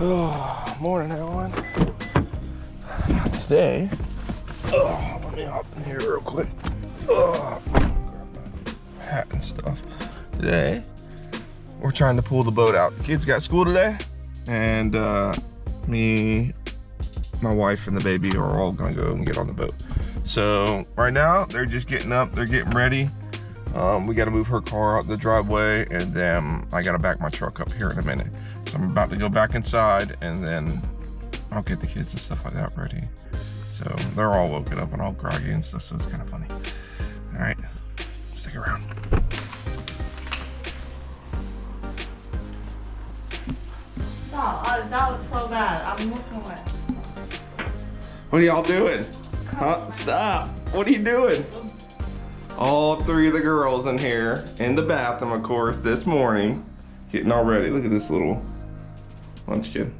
Oh, morning everyone. Today, let me hop in here real quick. Grab my hat and stuff. Today, we're trying to pull the boat out. The kids got school today, and me, my wife, and the baby are all gonna go and get on the boat. So right now, they're just getting up, they're getting ready. We gotta move her car out the driveway, and then I gotta back my truck up here in a minute. So I'm about to go back inside, and then I'll get the kids and stuff like that ready. So they're all woken up and all groggy and stuff, so it's kind of funny. All right, stick around. No, that was so bad. I'm looking away. What are y'all doing? Huh? Stop. What are you doing? All three of the girls in here, in the bathroom, of course, this morning, getting all ready. Look at this little munchkin.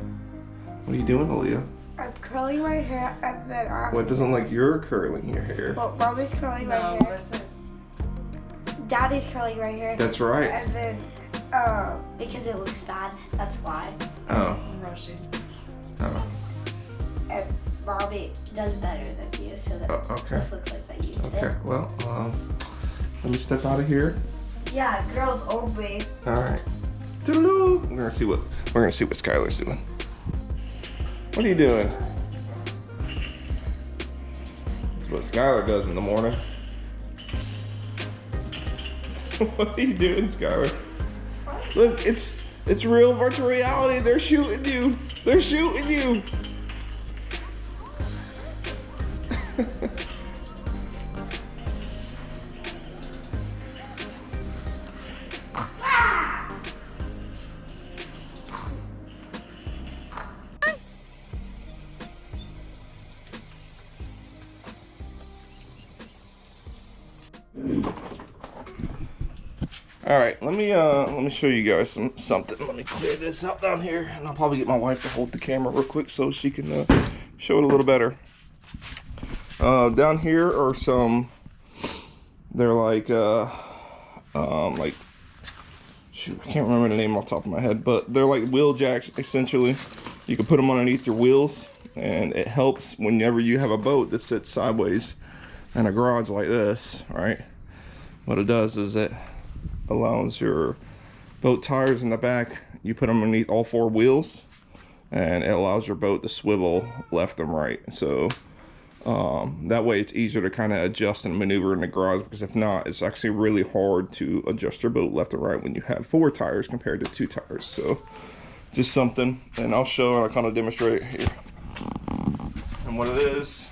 What are you doing, Aaliyah? I'm curling my hair, and then Well, it doesn't look like you're curling your hair. well, Mommy's curling my hair. Daddy's curling my hair. That's right. And then, because it looks bad, that's why. Oh. I'm rushing. Oh. And Mommy does better than you, so that Okay. this looks like that you did Okay. it. Well, let me step out of here. Yeah, girls only. All right. Toodaloo. We're gonna see what Skylar's doing. What are you doing? That's what Skylar does in the morning. What are you doing, Skylar? Look, it's real virtual reality. They're shooting you. They're shooting you. All right, let me show you guys something. Let me clear this out down here, and I'll probably get my wife to hold the camera real quick so she can show it a little better. Down here are some. They're like shoot, I can't remember the name off the top of my head, but they're like wheel jacks essentially. You can put them underneath your wheels, and it helps whenever you have a boat that sits sideways in a garage like this, right? What it does is it allows your boat tires in the back, you put them underneath all four wheels, and it allows your boat to swivel left and right. So that way it's easier to kind of adjust and maneuver in the garage, because if not, it's actually really hard to adjust your boat left and right when you have four tires compared to two tires. So just something, and I'll show and I'll kind of demonstrate it here. And what it is,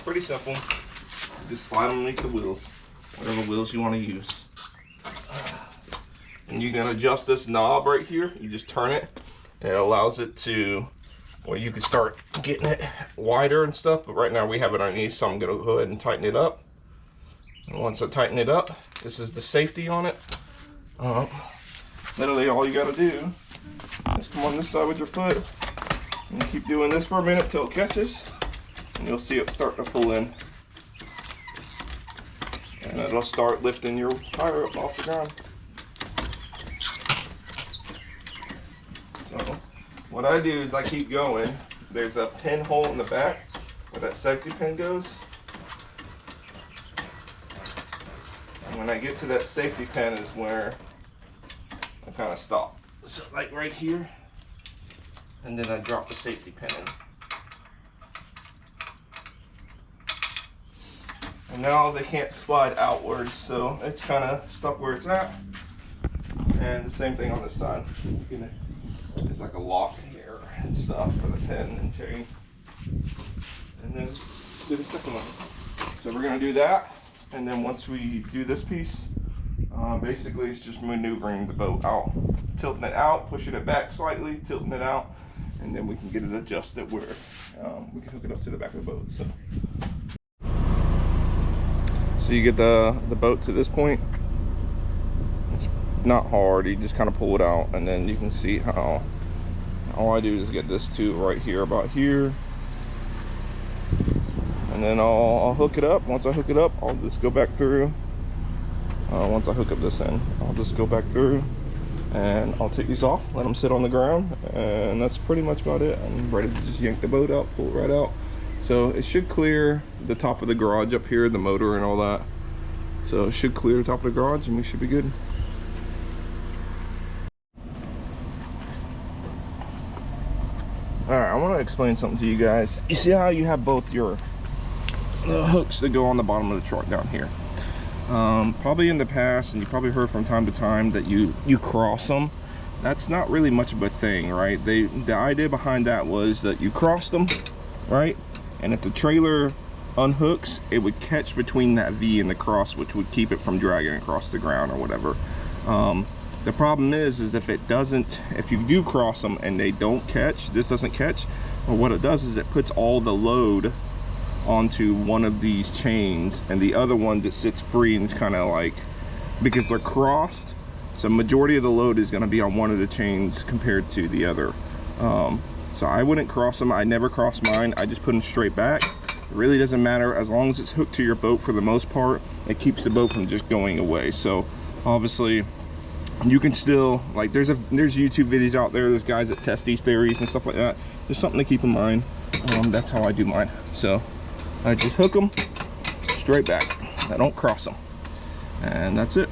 pretty simple. Just slide them underneath the wheels, whatever wheels you want to use. And you can adjust this knob right here. You just turn it, and it allows it to, well, you can start getting it wider and stuff, but right now we have it underneath, so I'm gonna go ahead and tighten it up. And once I tighten it up, this is the safety on it. Literally all you gotta do is come on this side with your foot, and keep doing this for a minute till it catches, and you'll see it start to pull in. And it'll start lifting your tire up off the ground. So what I do is I keep going. There's a pinhole in the back where that safety pin goes. And when I get to that safety pin is where I kind of stop. So like right here, and then I drop the safety pin in. And now they can't slide outwards, so it's kind of stuck where it's at. And the same thing on this side. There's like a lock here and stuff for the pin and chain. And then do the second one. So we're gonna do that, and then once we do this piece, basically it's just maneuvering the boat out, tilting it out, pushing it back slightly, tilting it out, and then we can get it adjusted where we can hook it up to the back of the boat. So you get the boat to this point. It's not hard, you just kind of pull it out, and then you can see how all I do is get this to right here, about here, and then I'll hook it up. Once I hook it up, I'll just go back through. Once I hook up this end, I'll just go back through and I'll take these off, let them sit on the ground, and that's pretty much about it. I'm ready to just yank the boat out, pull it right out. So it should clear the top of the garage up here, the motor and all that. So it should clear the top of the garage and we should be good. Alright, I want to explain something to you guys. You see how you have both your hooks that go on the bottom of the truck down here? Probably in the past, and you probably heard from time to time, that you cross them. That's not really much of a thing, right? The idea behind that was that you cross them, right? And if the trailer unhooks, it would catch between that V and the cross, which would keep it from dragging across the ground or whatever. The problem is if it doesn't, if you do cross them and they don't catch, this doesn't catch, well, what it does is it puts all the load onto one of these chains, and the other one just sits free, and it's kind of like, because they're crossed, so majority of the load is going to be on one of the chains compared to the other. So I wouldn't cross them. I never cross mine. I just put them straight back. It really doesn't matter, as long as it's hooked to your boat. For the most part, it keeps the boat from just going away. So obviously you can still, like, there's YouTube videos out there, there's guys that test these theories and stuff like that. There's something to keep in mind. That's how I do mine. So I just hook them straight back. I don't cross them, and that's it.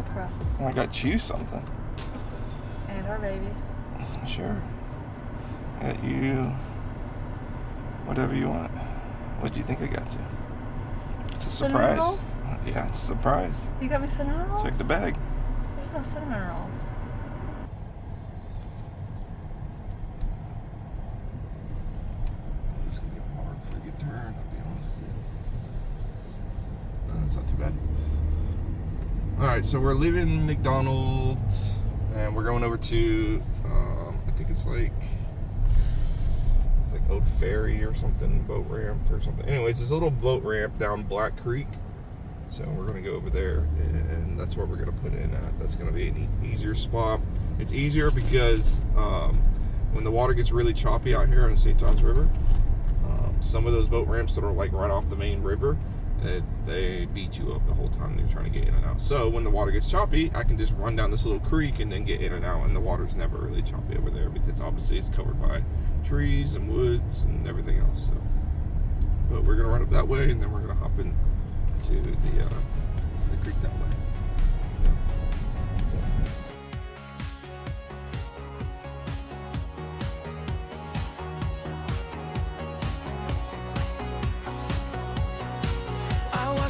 For us. I got you something. And our baby. Sure. Got you whatever you want. What do you think I got you? It's a surprise. Cinnamon rolls? Yeah, it's a surprise. You got me cinnamon rolls? Check the bag. There's no cinnamon rolls. This is gonna get hard before we get turned, I'll be honest with you. No, it's not too bad. Alright, so we're leaving McDonald's and we're going over to, I think it's like Old Ferry or something, boat ramp or something. Anyways, there's a little boat ramp down Black Creek. So we're going to go over there, and that's where we're going to put in at. That's going to be an easier spot. It's easier because when the water gets really choppy out here on the St. Johns River, some of those boat ramps that are like right off the main river, they beat you up the whole time you're trying to get in and out. So when the water gets choppy, I can just run down this little creek and then get in and out, and the water's never really choppy over there because obviously it's covered by trees and woods and everything else. So, but we're gonna run up that way, and then we're gonna hop in to the creek that way.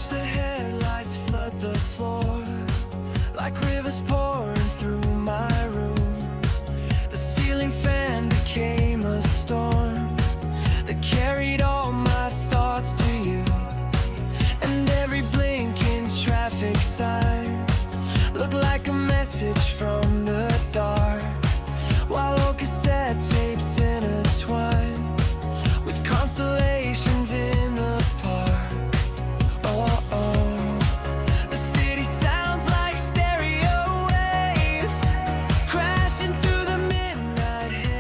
The headlights flood the floor like rivers pouring through my room. The ceiling fan became a storm that carried all my thoughts to you, and every blinking traffic sign looked like a message from the dark, while old cassette tapes intertwine with constellations in the park. The city sounds like stereo waves crashing through the midnight haze.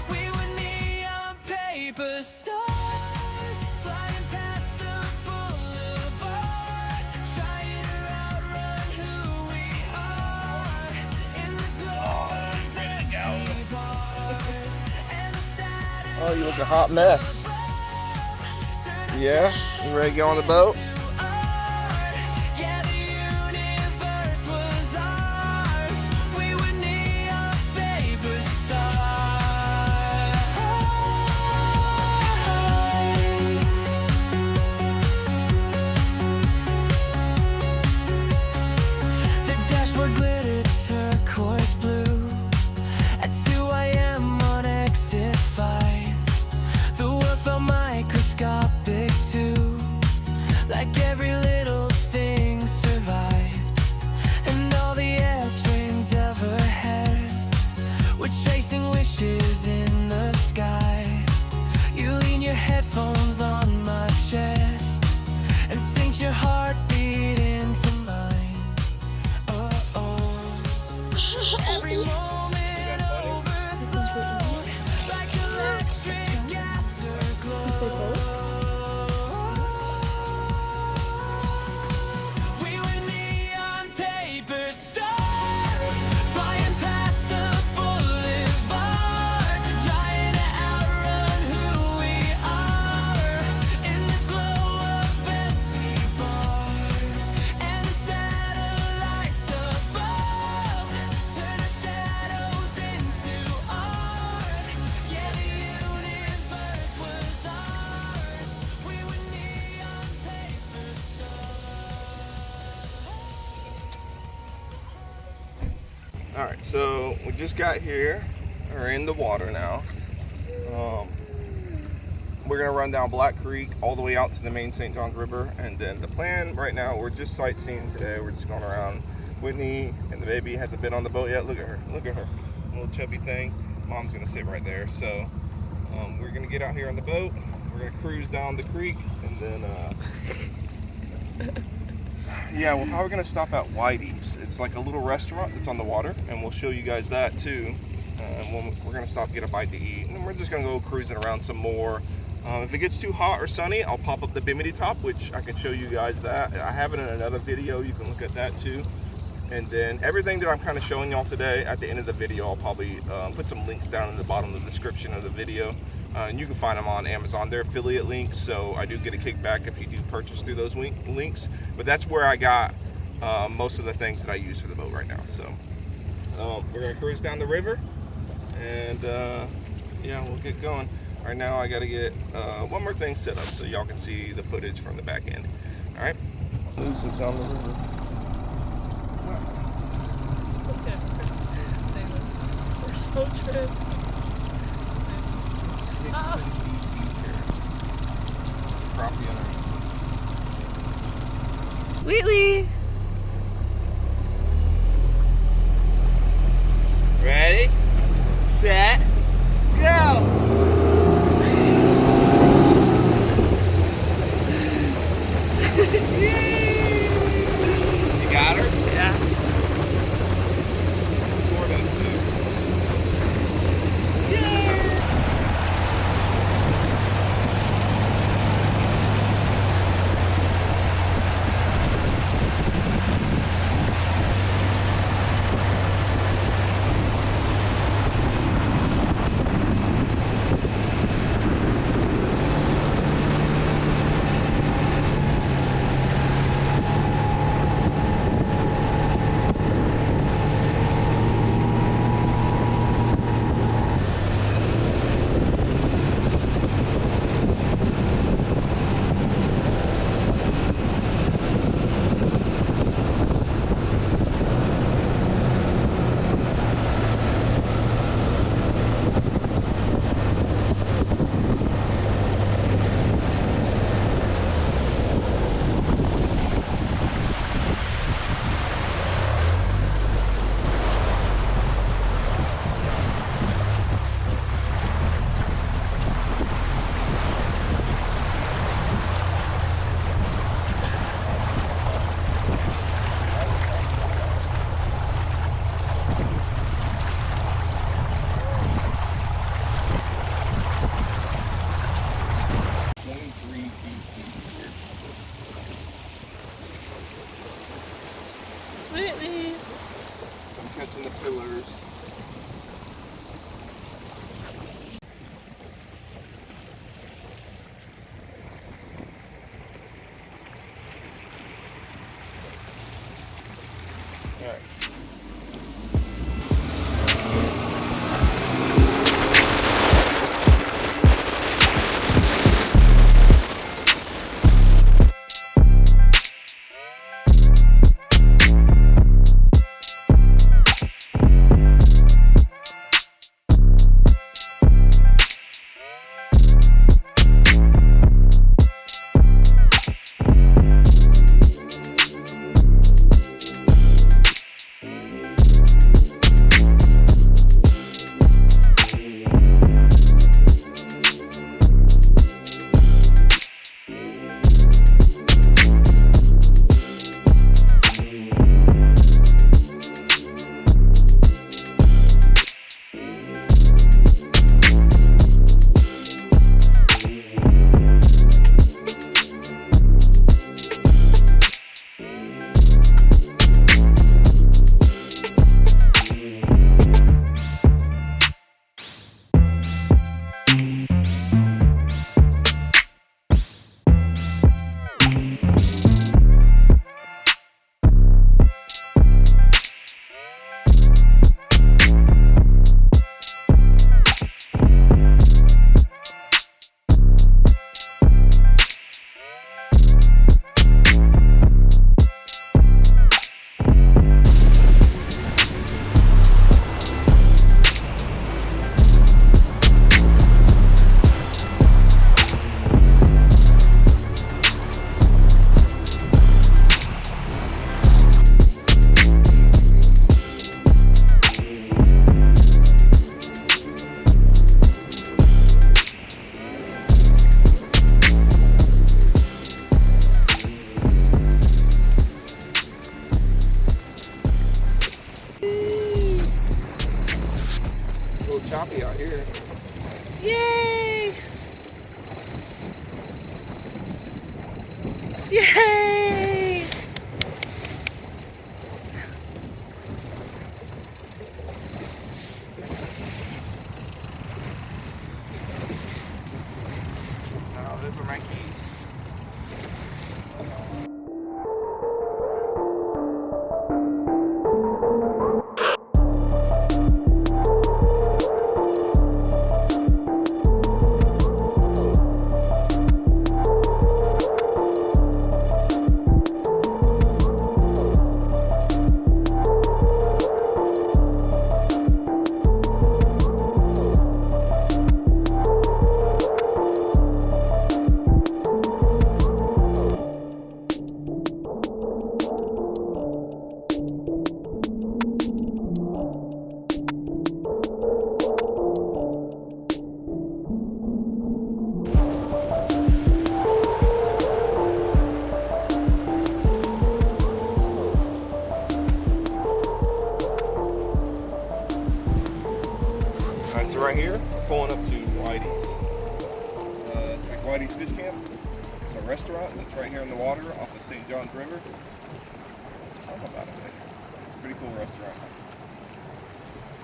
We were neon paper stars flying past the boulevard, trying to outrun who we are in the glow of empty bars and the sad. Oh, you look a hot mess. Yeah? You ready to get on the boat? Yeah, the universe was ours. We were neon baby Alright, so we just got here. We're in the water now. We're gonna run down Black Creek all the way out to the main St. Johns River, and then the plan right now, we're just sightseeing today. We're just going around. Whitney and the baby hasn't been on the boat yet. Look at her, little chubby thing. Mom's gonna sit right there. So we're gonna get out here on the boat. We're gonna cruise down the creek, and then yeah, we're probably gonna stop at Whitey's. It's like a little restaurant that's on the water, and we'll show you guys that too. And we're gonna stop and get a bite to eat, and then we're just gonna go cruising around some more. If it gets too hot or sunny, I'll pop up the Bimini top, which I can show you guys that. I have it in another video. You can look at that too. And then everything that I'm kind of showing y'all today, at the end of the video, I'll probably put some links down in the bottom of the description of the video. And you can find them on Amazon. They're affiliate links, so I do get a kickback if you do purchase through those links. But that's where I got most of the things that I use for the boat right now. So we're gonna cruise down the river, and yeah, we'll get going. Right now I gotta get one more thing set up so y'all can see the footage from the back end. All right, this is down the river. We're so tripped. Whitey! Ready, set, go! You got her? Yeah. Four does too. Whitey! So I'm catching the pillars. All right. Yay! Oh, those are my keys. Alright, so right here, we're pulling up to Whitey's. It's like Whitey's Fish Camp. It's a restaurant that's right here in the water off the St. Johns River. I don't know about it. Pretty cool restaurant.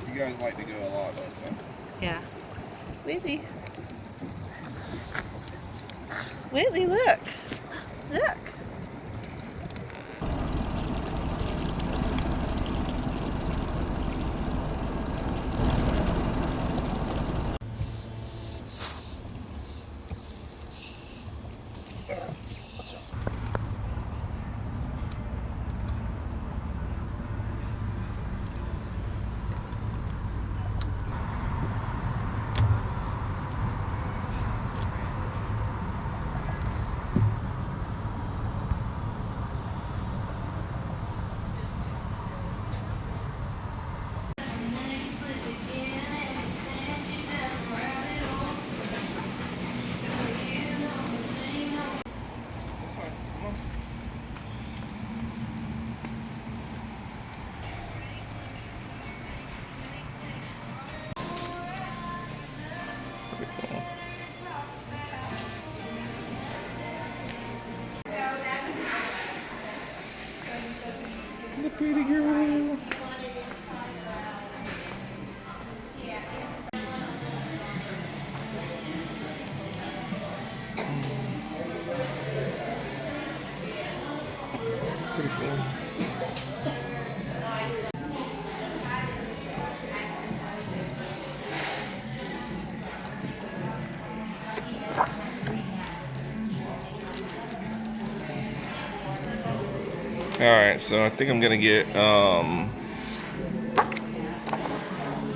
You guys like to go a lot though, so. Yeah. Whitey. Whitey, look. Look. The pretty girl. Pretty cool. Alright, so I think I'm gonna get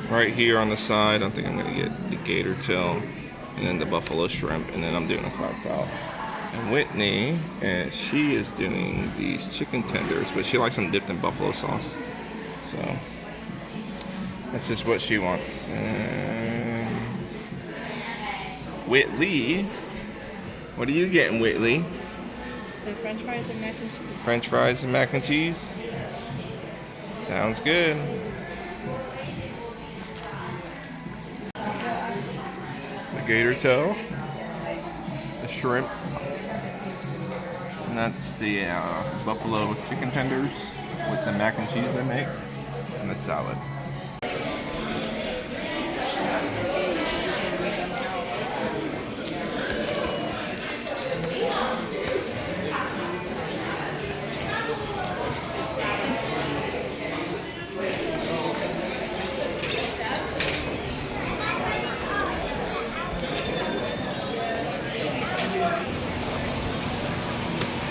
right here on the side, I think I'm gonna get the gator tail and then the buffalo shrimp, and then I'm doing a side salad. And Whitney, and she is doing these chicken tenders, but she likes them dipped in buffalo sauce. So that's just what she wants. And Whitley, what are you getting, Whitley? So French fries and mac and cheese. French fries and mac and cheese. Sounds good. The gator tail, the shrimp, and that's the buffalo chicken tenders with the mac and cheese they make, and the salad.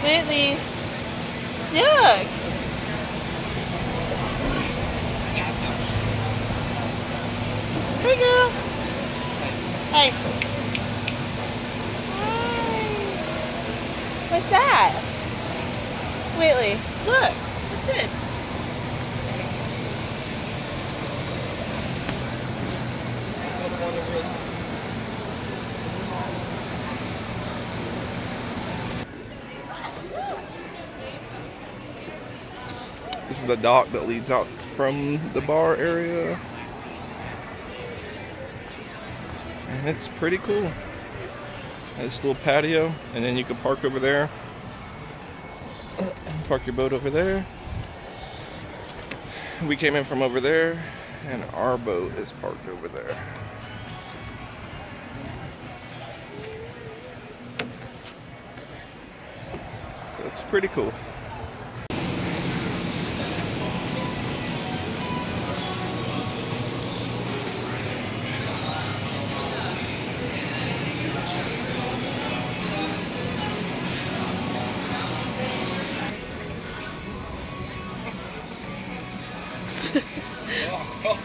Whitney. Look. Hey, girl. Hey. Hi. What's that? Whitley, look. What's this? This is the dock that leads out from the bar area. And it's pretty cool. This little patio, and then you can park over there Park your boat over there. We came in from over there, and our boat is parked over there. So it's pretty cool.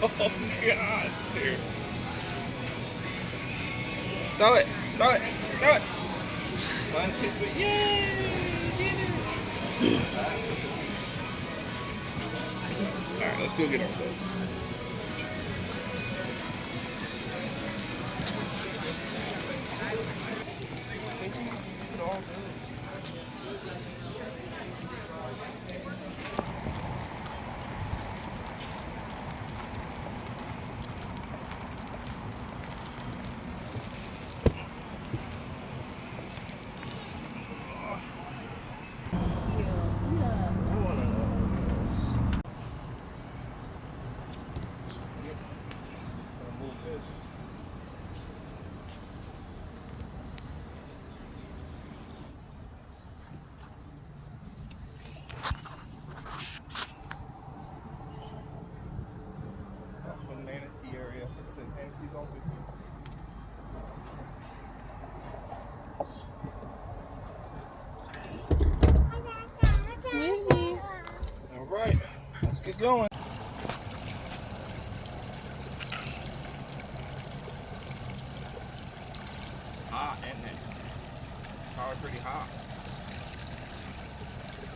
Oh God, dude. Throw it, throw it, throw it. 1, 2, 3, yay! Get it. Alright, let's go get our boat. Manatee area. The manatees all through here. Whitey. All right, let's get going. Hot, isn't it? Probably pretty hot.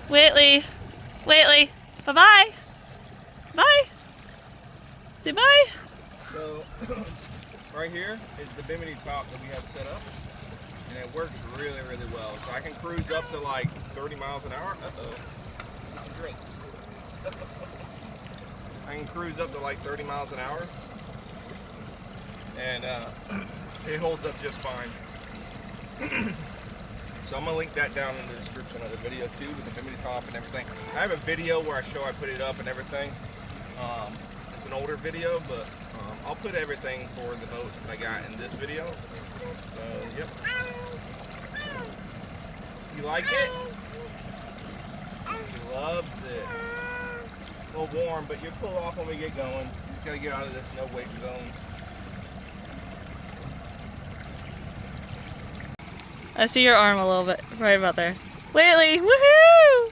Whitey. Whitey. Bye-bye. Bye. Say bye. So, right here is the Bimini top that we have set up. And it works really, really well. So I can cruise up to like 30 miles an hour. Uh-oh. Not a drink. I can cruise up to like 30 miles an hour. And it holds up just fine. So I'm gonna link that down in the description of the video too, with the Bimini top and everything. I have a video where I show I put it up and everything. It's an older video, but I'll put everything for the boats that I got in this video. So, yep. You like it? She loves it. A little warm, but you'll pull off when we get going. You just gotta get out of this no wake zone. I see your arm a little bit, right about there. Whitey, woohoo!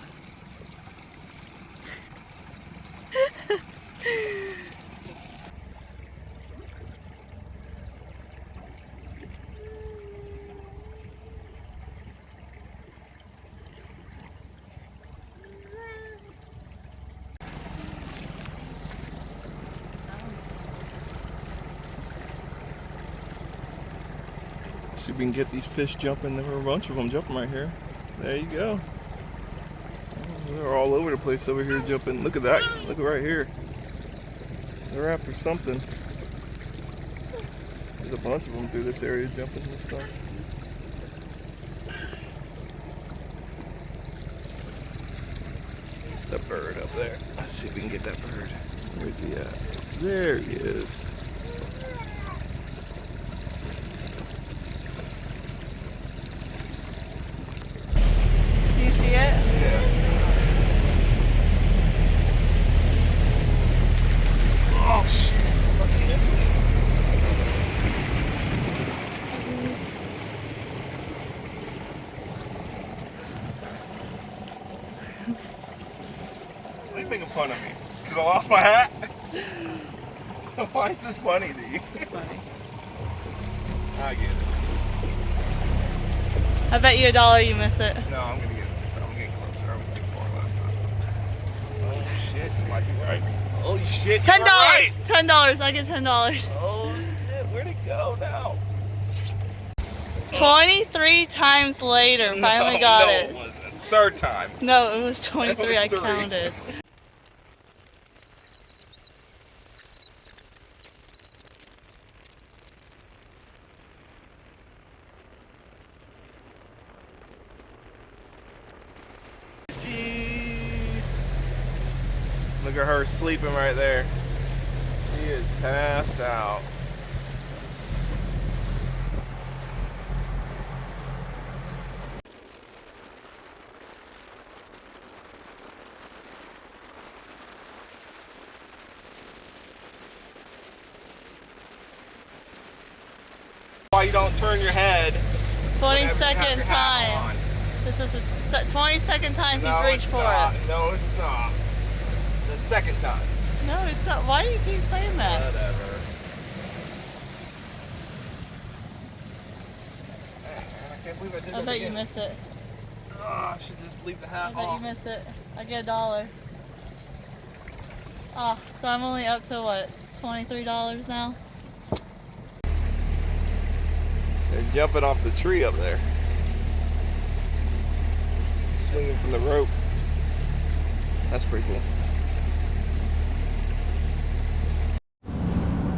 See if we can get these fish jumping. There were a bunch of them jumping right here. There you go. They're all over the place over here jumping. Look at that. Look at right here. They're after something. There's a bunch of them through this area jumping and stuff. The bird up there. Let's see if we can get that bird. Where's he at? There he is. Why are you making fun of me? Because I lost my hat? Why is this funny to you? It's funny. I get it. I bet you $1 you miss it. No, I'm getting closer. I was too far last time. Oh shit, you might be right. Holy shit, $10. Right. $10. I get $10. Oh shit, where'd it go now? 23 times later, finally got no, it. It wasn't. Third time. No, it was 23. It was I 3. counted. Look at her sleeping right there. She is passed out. Why you don't turn your head? 22nd time. This is the 22nd time he's reached for it. No, it's not. The second time. No, it's not. Why do you keep saying that? Whatever. Hey, man, I can't believe I did that. I bet you miss it. Oh, I should just leave the hat I bet off. you miss it. I get $1. Oh, so I'm only up to what? $23 now? They're jumping off the tree up there. Swinging from the rope. That's pretty cool.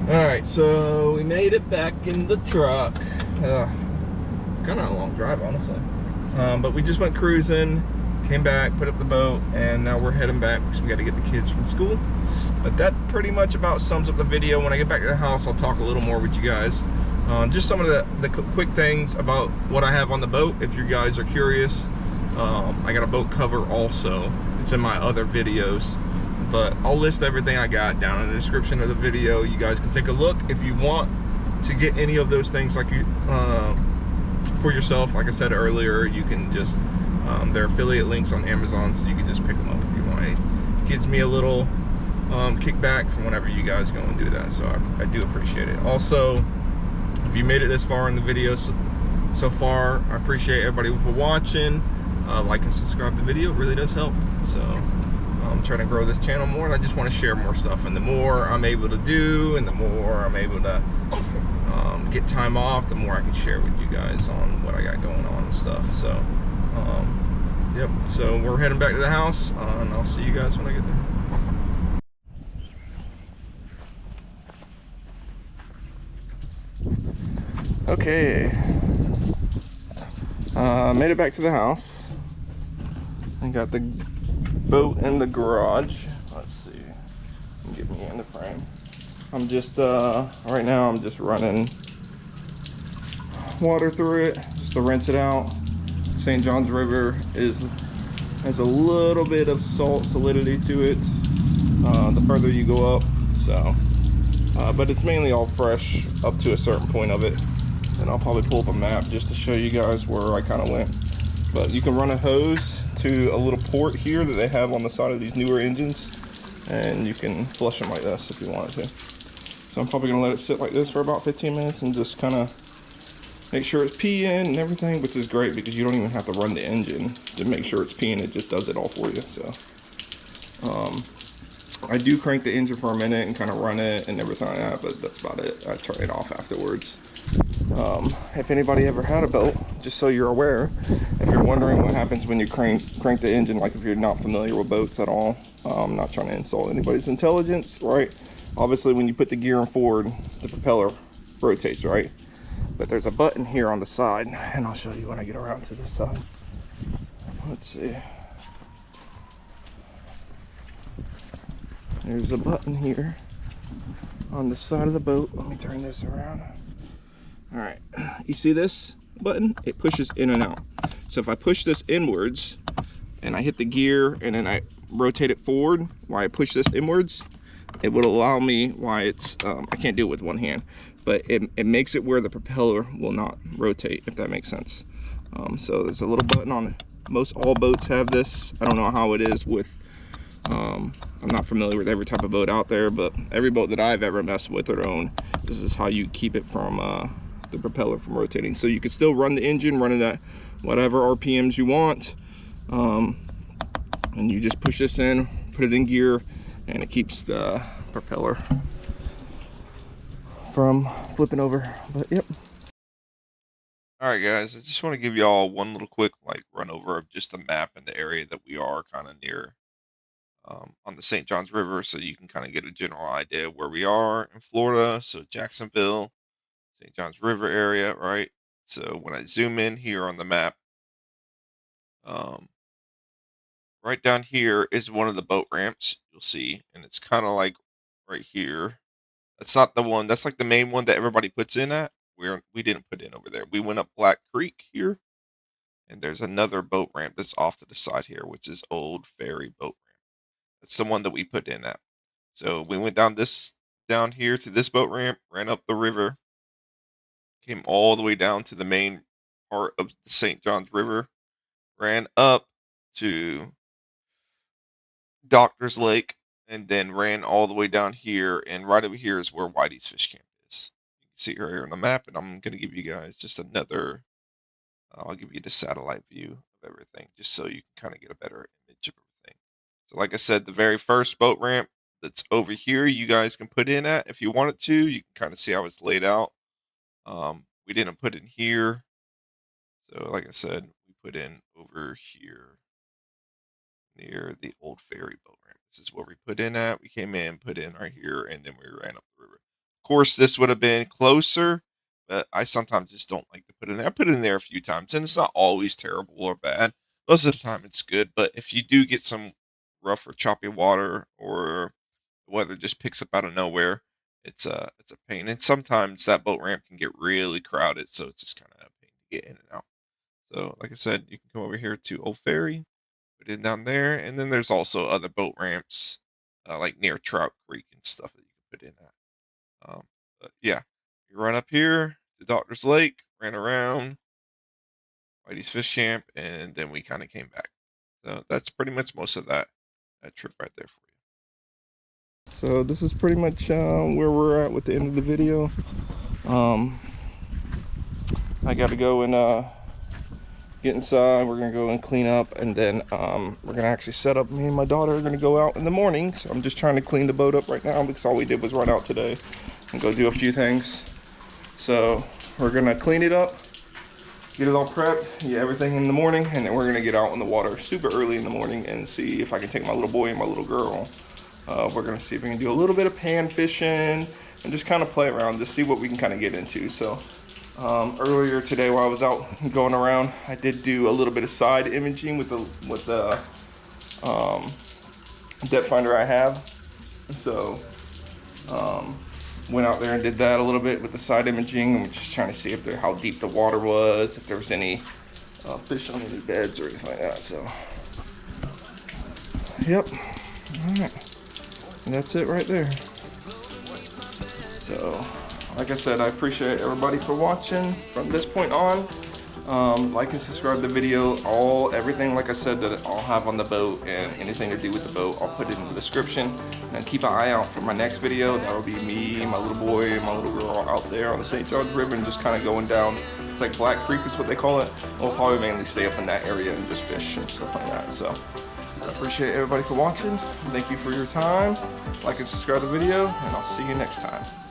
Alright, so we made it back in the truck. It's kind of a long drive, honestly. But we just went cruising, came back, put up the boat, and now we're heading back because we got to get the kids from school. But that pretty much about sums up the video. When I get back to the house, I'll talk a little more with you guys. Just some of the quick things about what I have on the boat, if you guys are curious. I got a boat cover also. It's in my other videos. But I'll list everything I got down in the description of the video. You guys can take a look if you want to get any of those things like you for yourself. Like I said earlier, you can just there are affiliate links on Amazon, so you can just pick them up if you want. It gives me a little kickback from whenever you guys go and do that, so I do appreciate it. Also, if you made it this far in the video so far, I appreciate everybody for watching. Like and subscribe to the video, it really does help. So I'm trying to grow this channel more, and I just want to share more stuff, and the more I'm able to do and the more I'm able to get time off, the more I can share with you guys on what I got going on and stuff. So yep, so we're heading back to the house, and I'll see you guys when I get there. Okay, made it back to the house. I got the boat in the garage. Let's see, get me in the frame. I'm just right now I'm just running water through it just to rinse it out. St. John's River has a little bit of salt solidity to it the further you go up, so but it's mainly all fresh up to a certain point of it. And I'll probably pull up a map just to show you guys where I kind of went. But you can run a hose to a little port here that they have on the side of these newer engines, and you can flush them like this if you wanted to. So I'm probably gonna let it sit like this for about 15 minutes and just kind of make sure it's peeing and everything, which is great because you don't even have to run the engine to make sure it's peeing. It just does it all for you. So I do crank the engine for a minute and kind of run it and everything like that, but that's about it. I turn it off afterwards. If anybody ever had a boat, just so you're aware, if you're wondering what happens when you crank the engine, like if you're not familiar with boats at all, I'm not trying to insult anybody's intelligence, right? Obviously when you put the gear in forward, the propeller rotates, right? But there's a button here on the side, and I'll show you when I get around to this side. Let's see. There's a button here on the side of the boat. Let me turn this around. All right, you see this button? It pushes in and out. So if I push this inwards and I hit the gear and then I rotate it forward while I push this inwards, it would allow me, why it's, I can't do it with one hand, but it makes it where the propeller will not rotate, if that makes sense. So there's a little button on it. Most all boats have this. I don't know how it is with, I'm not familiar with every type of boat out there, but every boat that I've ever messed with or owned, this is how you keep it from, the propeller from rotating. So you can still run the engine, run it at whatever RPMs you want, and you just push this in, put it in gear, and it keeps the propeller from flipping over. But yep. All right, guys, I just want to give you all one little quick run over of just the map and the area that we are kind of near on the St. John's River, so you can kind of get a general idea of where we are in Florida. So Jacksonville, St. John's River area, right? So when I zoom in here on the map, right down here is one of the boat ramps you'll see, and it's kind of like right here. That's not the one. That's like the main one that everybody puts in at. We didn't put in over there. We went up Black Creek here, and there's another boat ramp that's off to the side here, which is Old Ferry Boat Ramp. That's the one that we put in at. So we went down here to this boat ramp, ran up the river, came all the way down to the main part of the St. Johns River, ran up to Doctor's Lake, and then ran all the way down here. And right over here is where Whitey's Fish Camp is. You can see it right here on the map, and I'm going to give you guys just another, I'll give you the satellite view of everything, just so you can kind of get a better image of everything. So like I said, the very first boat ramp that's over here, you guys can put in at if you wanted to. You can kind of see how it's laid out. We didn't put in here. So like I said, we put in over here near the Old Ferry Boat Ramp. This is where we put in at. We came in, put in right here, and then we ran up the river. Of course, this would have been closer, but I sometimes just don't like to put it in there. I put it in there a few times, and it's not always terrible or bad. Most of the time it's good, but if you do get some rough or choppy water, or the weather just picks up out of nowhere, it's a pain. And sometimes that boat ramp can get really crowded, so it's just kind of a pain to get in and out. So like I said, you can come over here to Old Ferry, put it down there, and then there's also other boat ramps like near Trout Creek and stuff that you can put in at. But yeah, you run up here to Doctor's Lake, ran around Whitey's Fish Camp, and then we kind of came back. So that's pretty much most of that trip right there for you. So this is pretty much where we're at with the end of the video. I got to go and get inside. We're gonna go and clean up, and then we're gonna actually set up. Me and my daughter are gonna go out in the morning, so I'm just trying to clean the boat up right now because all we did was run out today and go do a few things. So we're gonna clean it up, get it all prepped, get everything in the morning, and then we're gonna get out in the water super early in the morning and see if I can take my little boy and my little girl. We're gonna see if we can do a little bit of pan fishing and just kind of play around to see what we can kind of get into. So earlier today while I was out going around, I did do a little bit of side imaging with the depth finder I have. So went out there and did that a little bit with the side imaging, and we're just trying to see if how deep the water was, if there was any fish on any beds or anything like that. So yep, all right, and that's it right there. So like I said, I appreciate everybody for watching from this point on. Like and subscribe to the video. Everything like I said that I'll have on the boat and anything to do with the boat, I'll put it in the description. And keep an eye out for my next video. That'll be me, my little boy, and my little girl out there on the St. Johns River and just kind of going down. It's like Black Creek is what they call it. We'll probably mainly stay up in that area and just fish and stuff like that. So I appreciate everybody for watching. Thank you for your time. Like and subscribe to the video, and I'll see you next time.